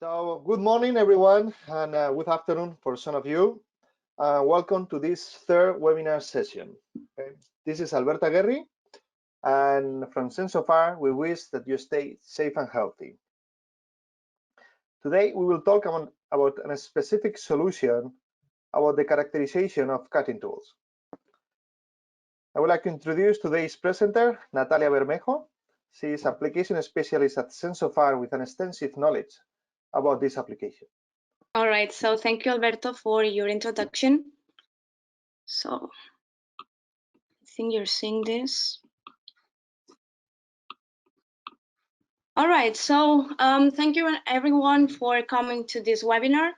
So, good morning, everyone, and good afternoon for some of you. Welcome to this third webinar session. Okay. This is Alberto Aguerri, and from Sensofar, we wish that you stay safe and healthy. Today, we will talk about a specific solution about the characterization of cutting tools. I would like to introduce today's presenter, Natalia Bermejo. She is application specialist at Sensofar with an extensive knowledge about this application. All right, so thank you, Alberto, for your introduction. So I think you're seeing this. All right, so thank you everyone for coming to this webinar.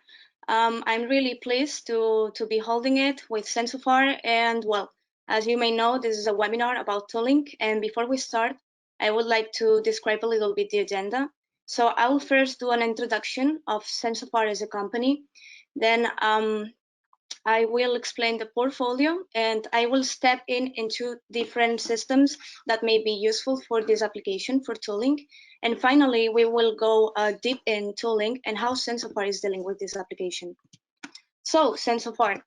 I'm really pleased to be holding it with Sensofar, and well, as you may know, this is a webinar about tooling. And before we start, I would like to describe a little bit the agenda. So I will first do an introduction of Sensofar as a company. Then I will explain the portfolio, and I will step into different systems that may be useful for this application for tooling. And finally, we will go deep in tooling and how Sensofar is dealing with this application. So Sensofar,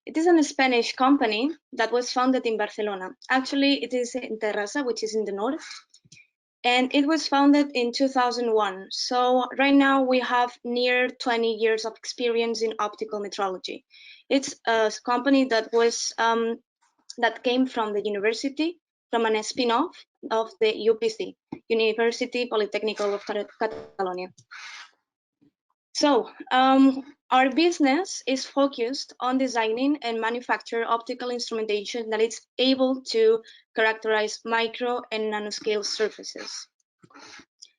it is a Spanish company that was founded in Barcelona. Actually, it is in Terrassa, which is in the north. And it was founded in 2001. So right now we have near 20 years of experience in optical metrology. It's a company that was that came from the university, from an spin-off of the UPC, University Polytechnical of Catalonia. So our business is focused on designing and manufacture optical instrumentation that is able to characterize micro and nanoscale surfaces.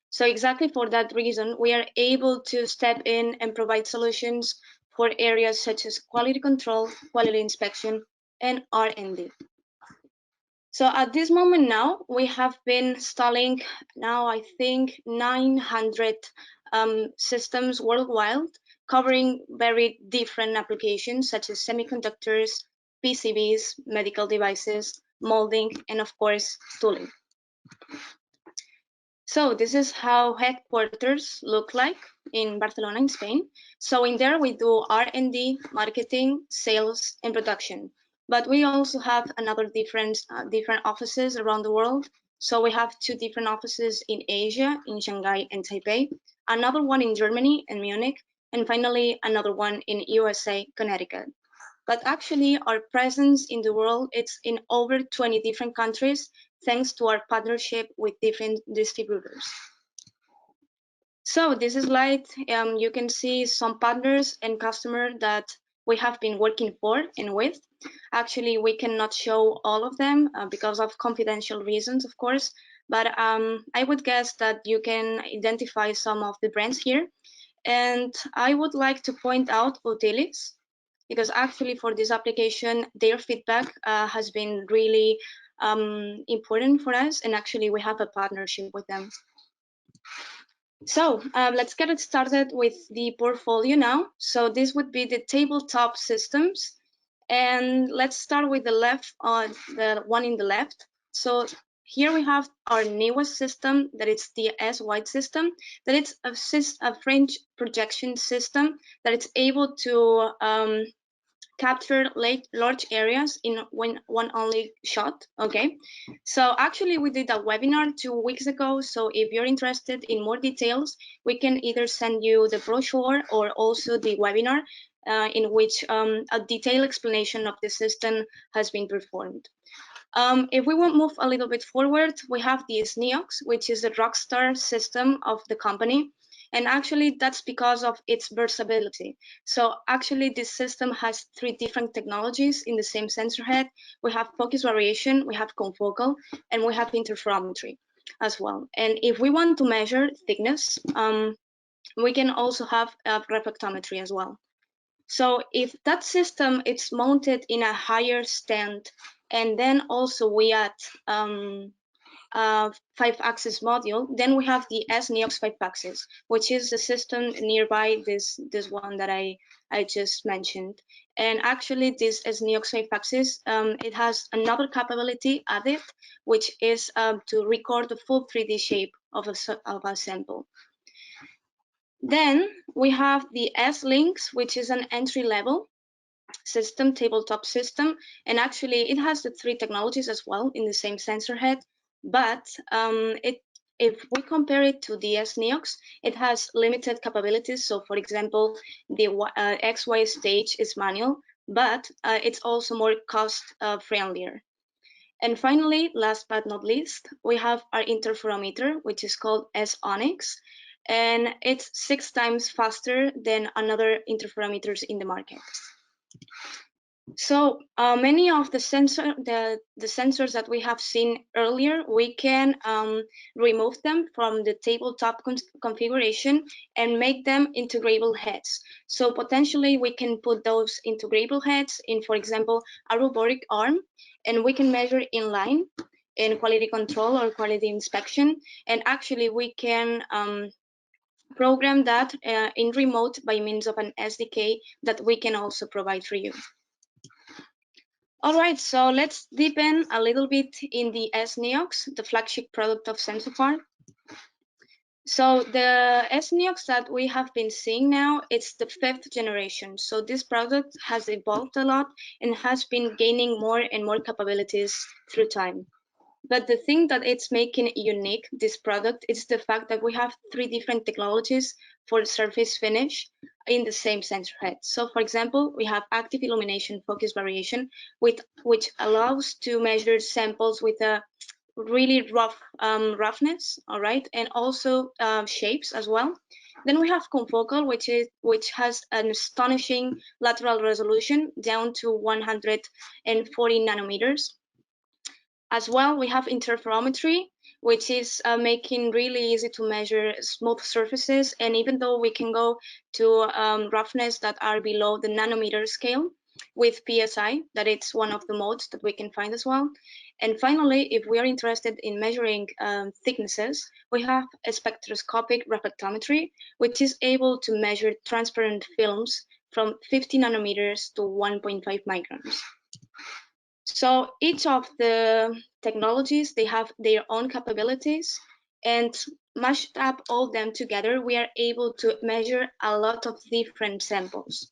So exactly for that reason, we are able to step in and provide solutions for areas such as quality control, quality inspection, and R&D. So at this moment now, we have been installing now, I think, 900 systems worldwide, covering very different applications such as semiconductors, PCBs, medical devices, molding, and of course, tooling. So this is how headquarters look like in Barcelona, in Spain. So in there, we do R&D, marketing, sales, and production. But we also have another different offices around the world. So we have two different offices in Asia, in Shanghai and Taipei, another one in Germany and Munich, and finally another one in USA, Connecticut. But actually our presence in the world, it's in over 20 different countries, thanks to our partnership with different distributors. So this slide, you can see some partners and customers that we have been working for and with. Actually, we cannot show all of them because of confidential reasons, of course, but I would guess that you can identify some of the brands here. And I would like to point out Utilis, because actually for this application, their feedback has been really important for us, and actually we have a partnership with them. So let's get it started with the portfolio now. So this would be the tabletop systems, and let's start with the left, the one in the left. So here we have our newest system, that is the S-White system, that it's a fringe projection system that it's able to capture large areas in one only shot. Okay, so actually we did a webinar 2 weeks ago, so if you're interested in more details, we can either send you the brochure or also the webinar in which a detailed explanation of the system has been performed. If we want to move a little bit forward, we have the SNEOX, which is the rockstar system of the company. And actually, that's because of its versatility. So actually, this system has 3 different technologies in the same sensor head. We have focus variation, we have confocal, and we have interferometry as well. And if we want to measure thickness, we can also have refractometry as well. So if that system is mounted in a higher stand, and then also we add 5-axis module, then we have the SNEOX 5-axis, which is the system nearby this one that I just mentioned. And actually this SNEOX 5-axis, it has another capability added, which is to record the full 3D shape of a sample. Then we have the S-Links, which is an entry-level system, tabletop system, and actually it has the 3 technologies as well in the same sensor head, but if we compare it to the S-Neox, it has limited capabilities. So for example, the XY stage is manual, but it's also more cost friendlier. And finally, last but not least, we have our interferometer, which is called S-Onyx, and it's 6 times faster than another interferometers in the market. So many of the sensors that we have seen earlier, we can remove them from the tabletop configuration and make them integrable heads. So potentially we can put those integrable heads in, for example, a robotic arm, and we can measure in line in quality control or quality inspection. And actually we can program that in remote by means of an SDK that we can also provide for you. All right, so let's deepen a little bit in the S-Neox, the flagship product of Sensofar. So the S-Neox that we have been seeing now, it's the 5th generation. So this product has evolved a lot and has been gaining more and more capabilities through time. But the thing that it's making unique, this product, is the fact that we have 3 different technologies for surface finish in the same sensor head. So for example, we have active illumination focus variation, which allows to measure samples with a really roughness, all right, and also shapes as well. Then we have confocal, which has an astonishing lateral resolution down to 140 nanometers. As well, we have interferometry, which is making really easy to measure smooth surfaces. And even though we can go to roughness that are below the nanometer scale with PSI, that it's one of the modes that we can find as well. And finally, if we are interested in measuring thicknesses, we have a spectroscopic reflectometry, which is able to measure transparent films from 50 nanometers to 1.5 microns. So each of the technologies, they have their own capabilities, and mashed up all them together, we are able to measure a lot of different samples.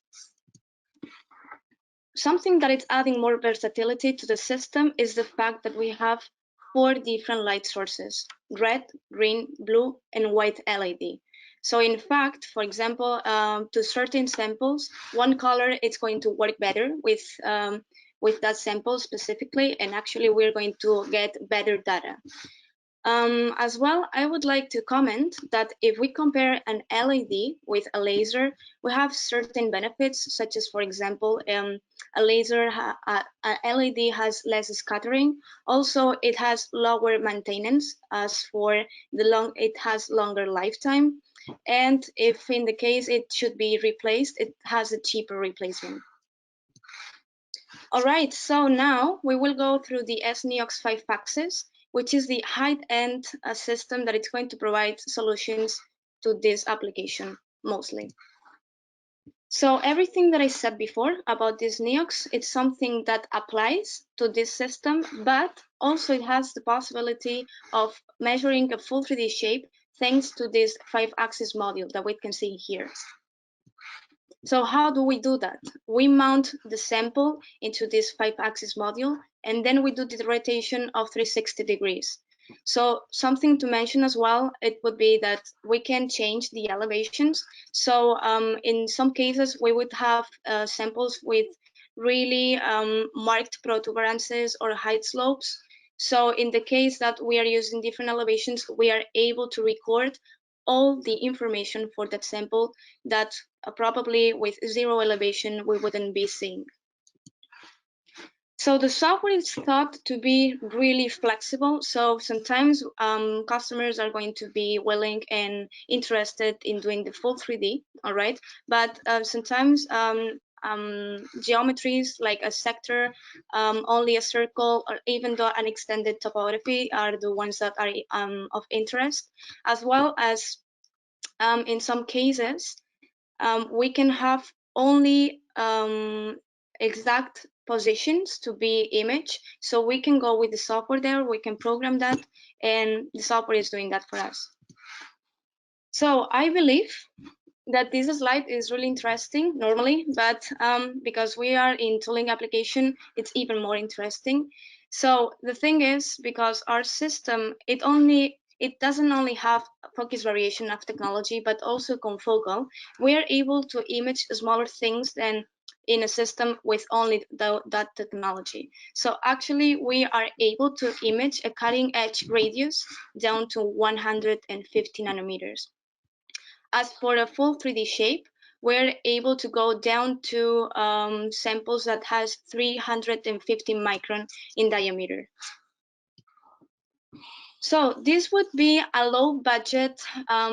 Something that is adding more versatility to the system is the fact that we have 4 different light sources: red, green, blue, and white LED. So in fact, for example, to certain samples, one color is going to work better with that sample specifically, and actually we're going to get better data. As well, I would like to comment that if we compare an LED with a laser, we have certain benefits, such as, for example, a LED has less scattering. Also, it has lower maintenance, as for it has longer lifetime. And if in the case it should be replaced, it has a cheaper replacement. All right, so now we will go through the S-Neox 5-axis, which is the high-end system that it's going to provide solutions to this application mostly. So everything that I said before about this Neox, it's something that applies to this system, but also it has the possibility of measuring a full 3D shape thanks to this 5-axis module that we can see here. So how do we do that? We mount the sample into this 5-axis module, and then we do the rotation of 360 degrees. So something to mention as well, it would be that we can change the elevations. So in some cases, we would have samples with really marked protuberances or height slopes. So in the case that we are using different elevations, we are able to record all the information for that sample that probably with 0 elevation we wouldn't be seeing. So the software is thought to be really flexible. So sometimes customers are going to be willing and interested in doing the full 3D, all right? But sometimes geometries like a sector, only a circle, or even though an extended topography are the ones that are of interest, as well as in some cases, we can have only exact positions to be imaged. So we can go with the software there, we can program that, and the software is doing that for us. So I believe that this slide is really interesting normally, but because we are in tooling application, it's even more interesting. So the thing is, because our system, it doesn't only have focus variation of technology, but also confocal. We are able to image smaller things than in a system with only that technology. So actually, we are able to image a cutting edge radius down to 150 nanometers. As for a full 3D shape, we're able to go down to samples that has 350 micron in diameter. So this would be a low budget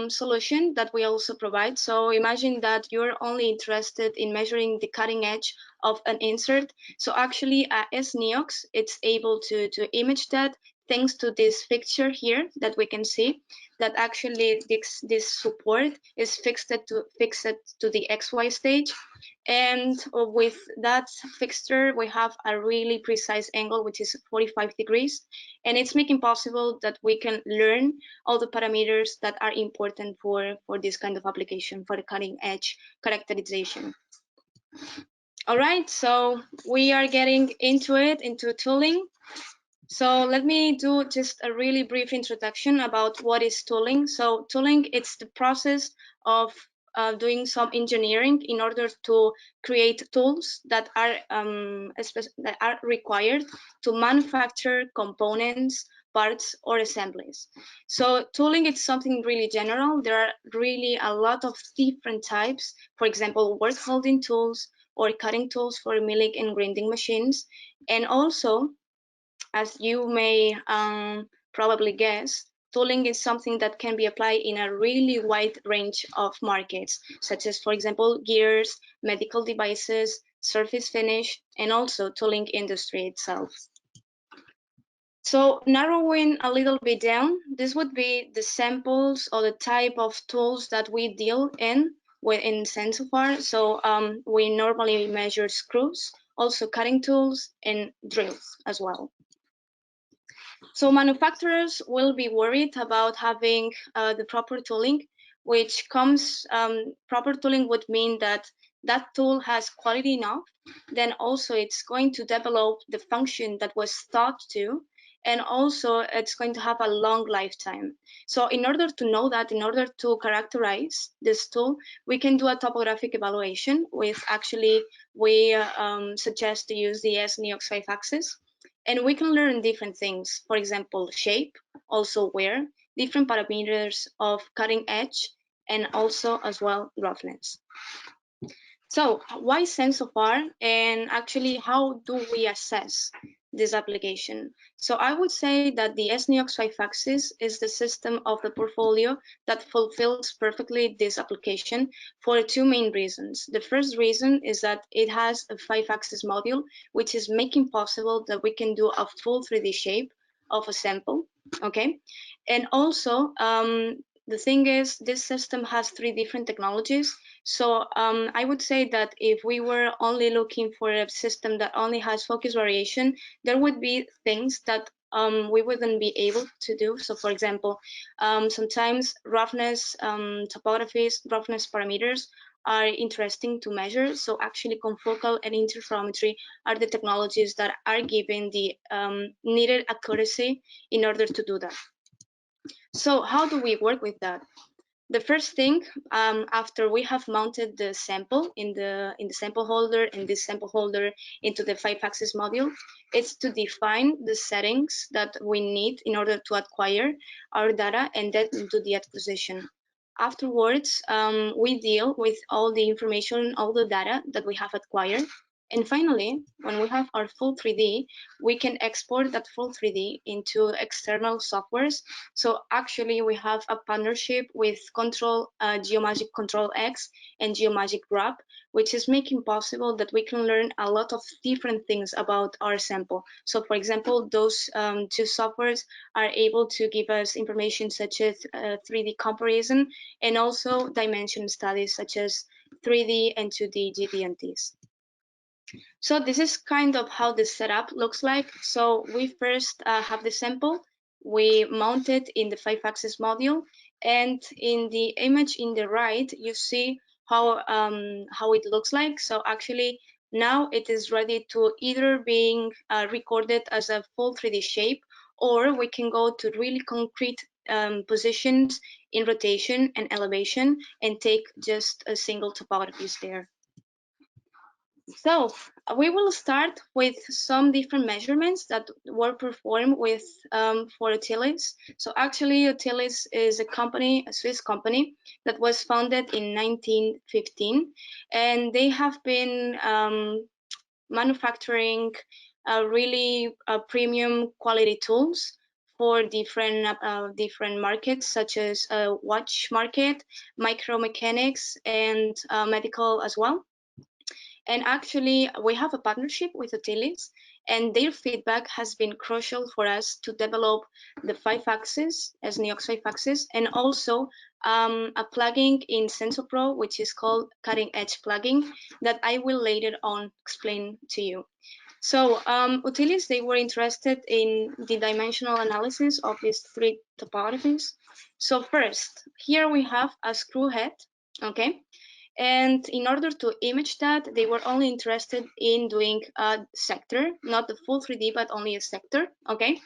solution that we also provide. So imagine that you're only interested in measuring the cutting edge of an insert. So actually SNEOX, it's able to image that thanks to this fixture here that we can see, that actually this support is fixed to the XY stage. And with that fixture, we have a really precise angle, which is 45 degrees. And it's making possible that we can learn all the parameters that are important for this kind of application, for the cutting edge characterization. All right, so we are getting into tooling. So let me do just a really brief introduction about what is tooling. So tooling, it's the process of doing some engineering in order to create tools that are required to manufacture components, parts, or assemblies. So tooling is something really general. There are really a lot of different types. For example, work holding tools or cutting tools for milling and grinding machines. And also, as you may probably guess, tooling is something that can be applied in a really wide range of markets, such as, for example, gears, medical devices, surface finish, and also tooling industry itself. So narrowing a little bit down, this would be the samples or the type of tools that we deal in within Sensofar. So we normally measure screws, also cutting tools, and drills as well. So manufacturers will be worried about having the proper tooling, which comes, proper tooling would mean that that tool has quality enough, then also it's going to develop the function that was thought to, and also it's going to have a long lifetime. So in order to know that, in order to characterize this tool, we can do a topographic evaluation with actually, we suggest to use the SNEOX 5-axis. And we can learn different things, for example, shape, also wear, different parameters of cutting edge, and also as well roughness. So why Sensofar, and actually how do we assess this application? So I would say that the SNEOX 5-axis is the system of the portfolio that fulfills perfectly this application for two main reasons. The first reason is that it has a 5-axis module, which is making possible that we can do a full 3D shape of a sample, okay? And also, the thing is, this system has 3 different technologies. So I would say that if we were only looking for a system that only has focus variation, there would be things that we wouldn't be able to do. So for example, sometimes roughness topographies, roughness parameters are interesting to measure. So actually confocal and interferometry are the technologies that are given the needed accuracy in order to do that. So how do we work with that? The first thing, after we have mounted the sample in the sample holder and this sample holder into the 5-axis module, is to define the settings that we need in order to acquire our data and then do the acquisition. Afterwards, we deal with all the information, all the data that we have acquired. And finally, when we have our full 3D, we can export that full 3D into external softwares. So actually, we have a partnership with Geomagic Control X and Geomagic Grab, which is making possible that we can learn a lot of different things about our sample. So for example, those two softwares are able to give us information such as 3D comparison and also dimension studies such as 3D and 2D GD&Ts. So this is kind of how the setup looks like. So we first have the sample, we mount it in the 5-axis module, and in the image in the right, you see how it looks like. So actually now it is ready to either being recorded as a full 3D shape, or we can go to really concrete positions in rotation and elevation and take just a single topographies there. So we will start with some different measurements that were performed with for Utilis. So actually Utilis is a company, a Swiss company that was founded in 1915, and they have been manufacturing really premium quality tools for different markets, such as watch market, micromechanics, and medical as well. And actually, we have a partnership with Utilis, and their feedback has been crucial for us to develop the 5-axis as Neox 5-axis, and also a plugin in Sensofar, which is called cutting edge plugin, that I will later on explain to you. So Utilis, they were interested in the dimensional analysis of these 3 topographies. So first, here we have a screw head, okay? And in order to image that, they were only interested in doing a sector, not the full 3D, but only a sector, okay?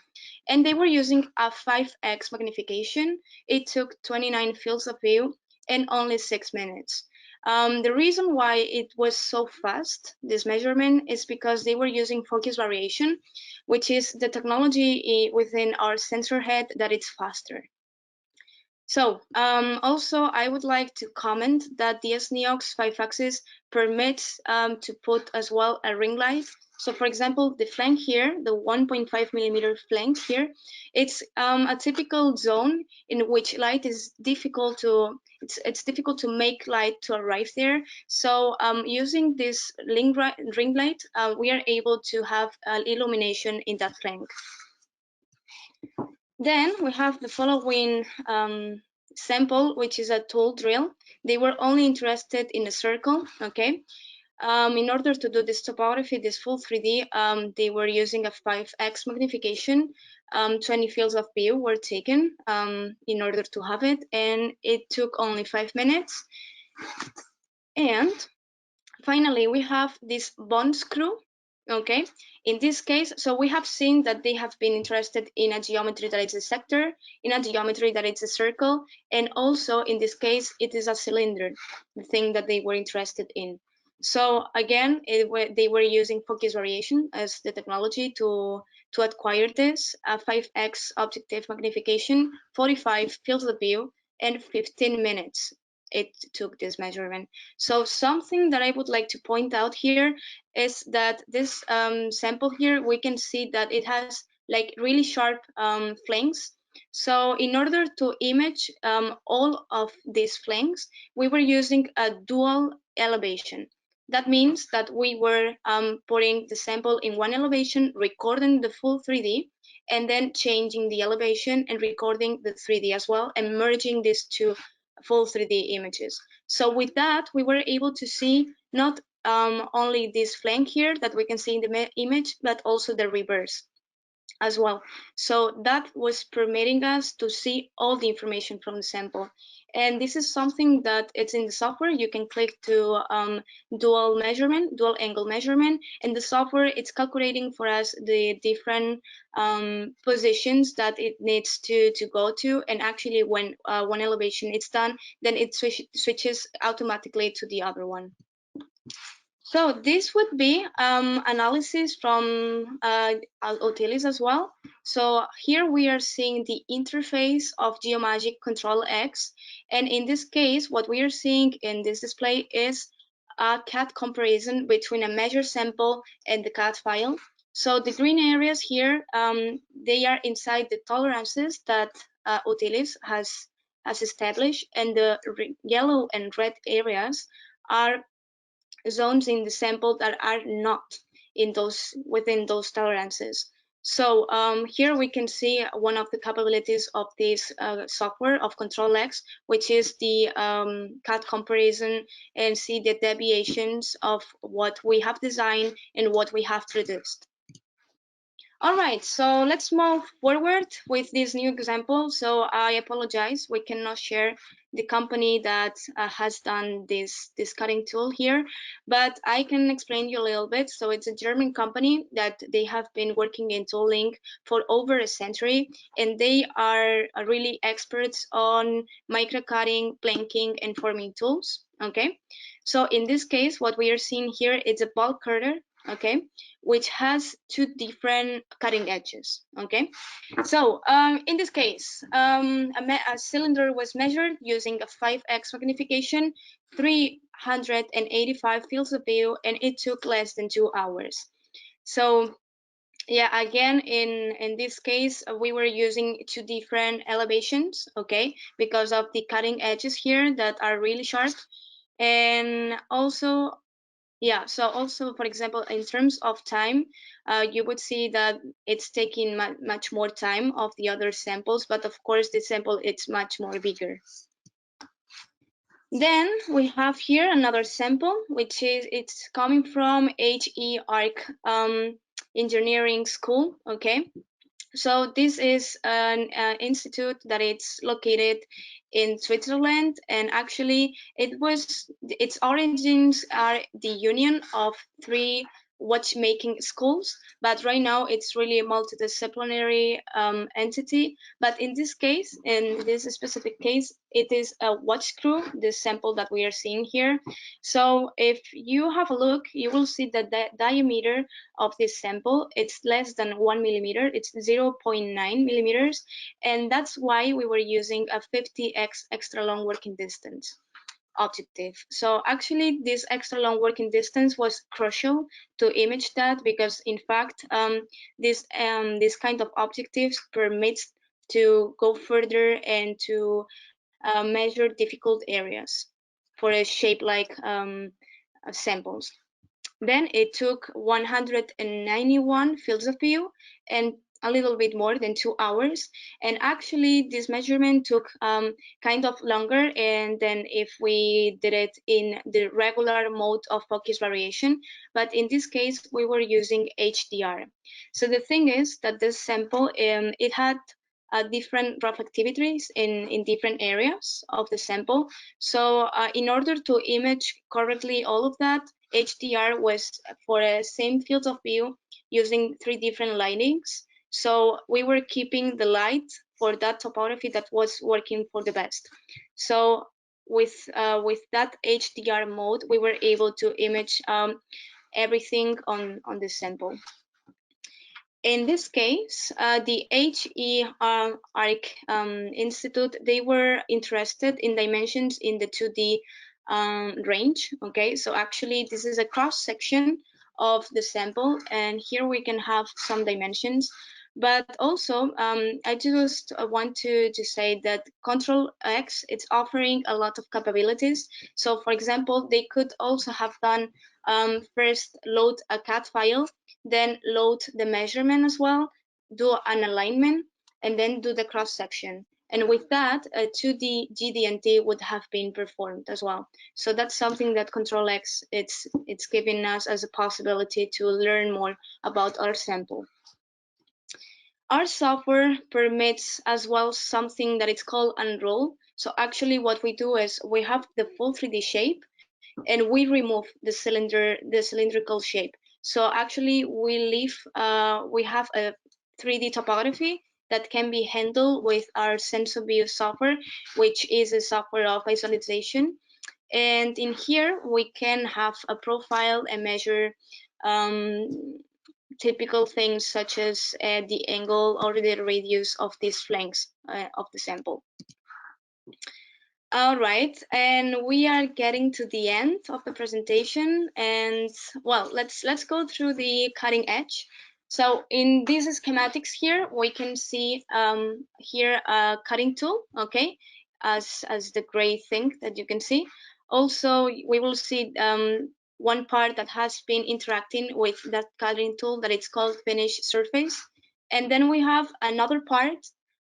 And they were using a 5x magnification. It took 29 fields of view and only 6 minutes. The reason why it was so fast, this measurement, is because they were using focus variation, which is the technology within our sensor head that it's faster. So also I would like to comment that the SNEOX 5-axis permits to put as well a ring light. So for example, the flank here, the 1.5 millimeter flank here, it's a typical zone in which light is difficult to, it's difficult to make light to arrive there. So using this ring light, we are able to have illumination in that flank. Then we have the following sample, which is a tool drill. They were only interested in a circle, okay? In order to do this topography, this full 3D, they were using a 5x magnification. 20 fields of view were taken in order to have it, and it took only 5 minutes. And finally, we have this bond screw. Okay, in this case, so we have seen that they have been interested in a geometry that is a sector, in a geometry that is a circle, and also in this case, it is a cylinder, the thing that they were interested in. So again, they were using focus variation as the technology to acquire this, a 5x objective magnification, 45 fields of view, and 15 minutes it took this measurement. So something that I would like to point out here is that this sample here, we can see that it has like really sharp flanks. So in order to image all of these flanks, we were using a dual elevation. That means that we were putting the sample in one elevation, recording the full 3D, and then changing the elevation and recording the 3D as well, and merging these two full 3D images. So with that, we were able to see not only this flank here that we can see in the image, but also the reverse as well. So that was permitting us to see all the information from the sample. And this is something that it's in the software. You can click to dual angle measurement, and the software, it's calculating for us the different positions that it needs to go to. And actually when one elevation is done, then it switches automatically to the other one. So this would be analysis from Utilis as well. So here we are seeing the interface of Geomagic Control X. And in this case, what we are seeing in this display is a CAD comparison between a measure sample and the CAD file. So the green areas here, they are inside the tolerances that Utilis has established, and the yellow and red areas are zones in the sample that are not in within those tolerances. So here we can see one of the capabilities of this software of Control X, which is the CAD comparison, and see the deviations of what we have designed and what we have produced. All right, so let's move forward with this new example. So I apologize, we cannot share the company that has done this cutting tool here, but I can explain you a little bit. So it's a German company that they have been working in tooling for over a century, and they are really experts on micro cutting, blanking, and forming tools. Okay, so in this case, what we are seeing here is a bulk cutter. Okay, which has two different cutting edges. Okay, so in this case, a cylinder was measured using a 5x magnification, 385 fields of view, and it took less than 2 hours. So yeah, again, in this case, we were using two different elevations, okay, because of the cutting edges here that are really sharp. And also, yeah, so also, for example, in terms of time, you would see that it's taking much more time of the other samples, but of course, this sample it's much more bigger. Then we have here another sample, which is it's coming from HE Arc Engineering School. Okay, so this is an institute that it's located in Switzerland, and actually its origins are the union of three watchmaking schools, but right now it's really a multidisciplinary entity. But in this case, in this specific case, it is a watch screw, this sample that we are seeing here. So if you have a look, you will see that the diameter of this sample it's less than 1 millimeter, it's 0.9 millimeters, and that's why we were using a 50x extra long working distance objective. So actually this extra long working distance was crucial to image that, because in fact this kind of objectives permits to go further and to measure difficult areas for a shape like samples. Then it took 191 fields of view and a little bit more than 2 hours. And actually, this measurement took kind of longer, and then if we did it in the regular mode of focus variation. But in this case, we were using HDR. So the thing is that this sample, it had different reflectivities in different areas of the sample. So in order to image correctly all of that, HDR was for a same field of view using three different lightings. So we were keeping the light for that topography that was working for the best. So with that HDR mode, we were able to image everything on the sample. In this case, the HE Arc Institute, they were interested in dimensions in the 2D range. Okay, so actually this is a cross section of the sample, and here we can have some dimensions. But also, I just want to say that Control X, it's offering a lot of capabilities. So for example, they could also have done first load a CAD file, then load the measurement as well, do an alignment, and then do the cross section. And with that, a 2D GD&T would have been performed as well. So that's something that Control X it's giving us as a possibility to learn more about our sample. Our software permits as well something that is called unroll. So actually what we do is we have the full 3D shape and we remove the cylindrical shape. So actually we have a 3D topography that can be handled with our Sensofar software, which is a software of visualization. And in here we can have a profile and measure typical things such as the angle or the radius of these flanks of the sample. All right, and we are getting to the end of the presentation, and well, let's go through the cutting edge. So in these schematics here, we can see here a cutting tool, okay, as the gray thing that you can see. Also, we will see one part that has been interacting with that cutting tool that it's called finished surface, and then we have another part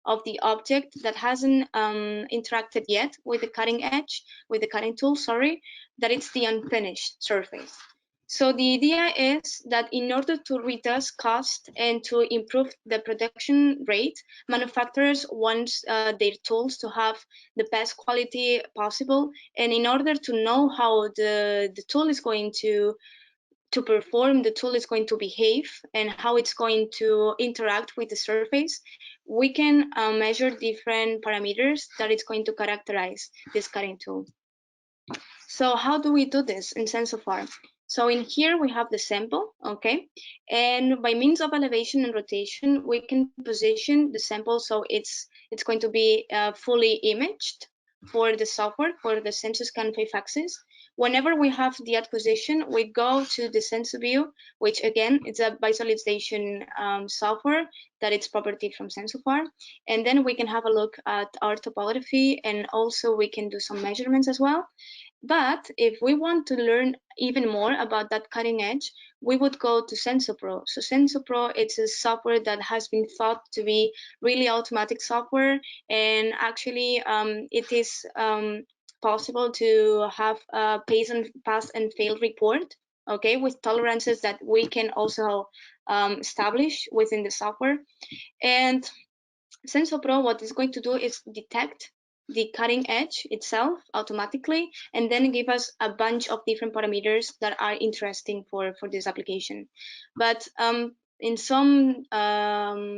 of the object that hasn't interacted yet with the cutting edge, with the cutting tool, sorry, that it's the unfinished surface. So the idea is that in order to reduce cost and to improve the production rate, manufacturers want their tools to have the best quality possible. And in order to know how the tool is going to perform, the tool is going to behave, and how it's going to interact with the surface, we can measure different parameters that it's going to characterize this cutting tool. So how do we do this in Sensofar? So in here we have the sample, okay? And by means of elevation and rotation, we can position the sample so it's going to be fully imaged for the software, for the Sensoscan 5-axis. Whenever we have the acquisition, we go to the SensoView, which again, it's a visualization software that it's property from Sensofar. And then we can have a look at our topography, and also we can do some measurements as well. But if we want to learn even more about that cutting edge, we would go to SensoPro. So SensoPro, it's a software that has been thought to be really automatic software, and actually it is possible to have a pass and fail report, okay, with tolerances that we can also establish within the software. And SensoPro, what it's going to do is detect the cutting edge itself automatically, and then give us a bunch of different parameters that are interesting for this application. But in some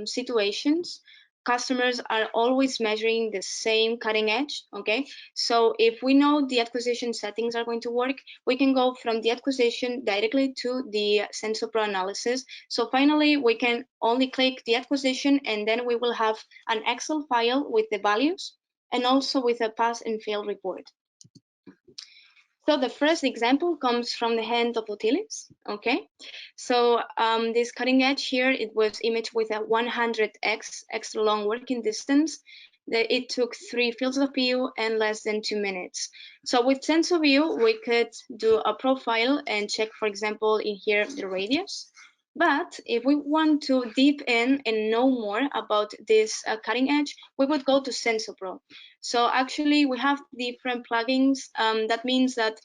situations, customers are always measuring the same cutting edge, okay? So if we know the acquisition settings are going to work, we can go from the acquisition directly to the SensoPro analysis. So finally, we can only click the acquisition, and then we will have an Excel file with the values and also with a pass and fail report. So the first example comes from the hand of Utilis, okay? So this cutting edge here, it was imaged with a 100x extra long working distance. It took 3 fields of view and less than 2 minutes. So with SensoView, we could do a profile and check, for example, in here, the radius. But if we want to deep in and know more about this cutting edge, we would go to SensoPro. So actually, we have different plugins. That means that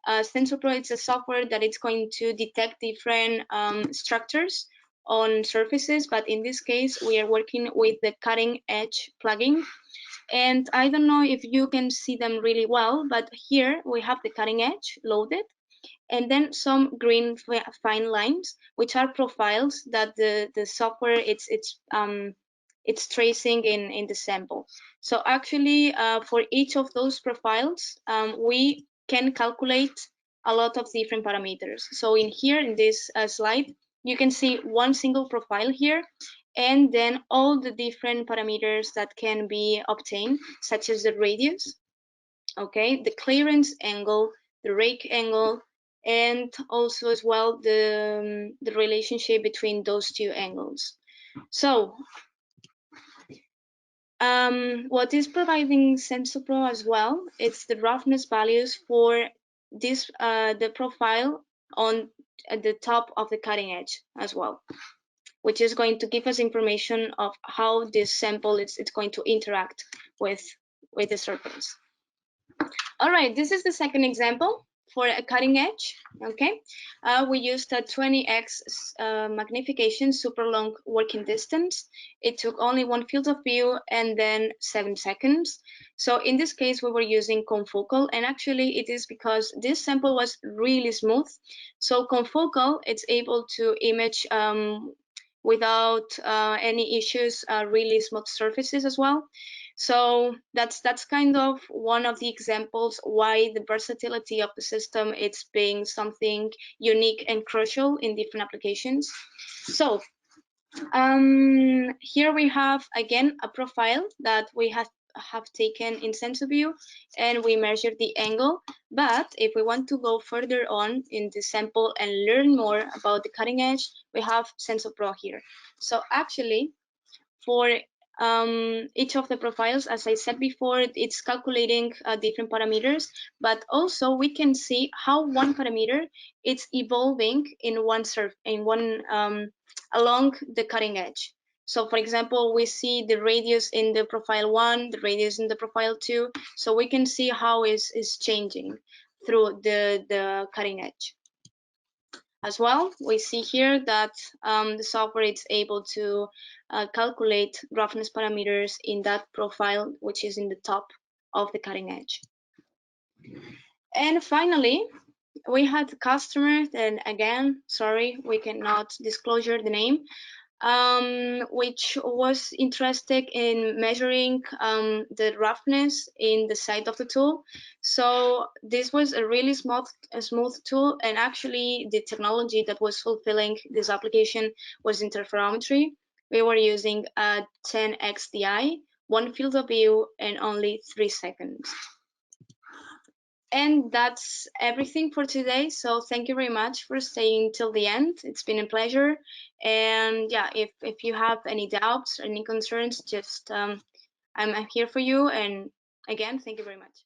SensoPro is a software that it's going to detect different structures on surfaces, but in this case, we are working with the cutting edge plugin. And I don't know if you can see them really well, but here we have the cutting edge loaded, and then some green fine lines, which are profiles that the software it's tracing in the sample. So actually, for each of those profiles, we can calculate a lot of different parameters. So in here, in this slide, you can see one single profile here, and then all the different parameters that can be obtained, such as the radius, okay, the clearance angle, the rake angle, and also as well the relationship between those two angles. So what is providing SensoPro as well, it's the roughness values for this the profile on at the top of the cutting edge as well, which is going to give us information of how this sample it's going to interact with the surface. All right, this is the second example for a cutting edge, okay? We used a 20x magnification, super long working distance. It took only 1 field of view and then 7 seconds. So in this case, we were using confocal, and actually it is because this sample was really smooth. So confocal, it's able to image without any issues, really smooth surfaces as well. So that's kind of one of the examples why the versatility of the system it's being something unique and crucial in different applications. So here we have again a profile that we have taken in SensoView, and we measured the angle. But if we want to go further on in the sample and learn more about the cutting edge, we have SensoPro here. So actually, for each of the profiles, as I said before, it's calculating different parameters, but also we can see how one parameter it's evolving in one along the cutting edge. So for example, we see the radius in the profile 1, the radius in the profile 2, so we can see how is changing through the cutting edge. As well, we see here that the software is able to calculate roughness parameters in that profile, which is in the top of the cutting edge. And finally, we had a customer, and again, sorry, we cannot disclose the name, which was interested in measuring the roughness in the side of the tool. So this was a really smooth tool, and actually the technology that was fulfilling this application was interferometry. We were using a 10x DI, one field of view, and only 3 seconds. And that's everything for today. So thank you very much for staying till the end. It's been a pleasure. And yeah, if you have any doubts or any concerns, just I'm here for you. And again, thank you very much.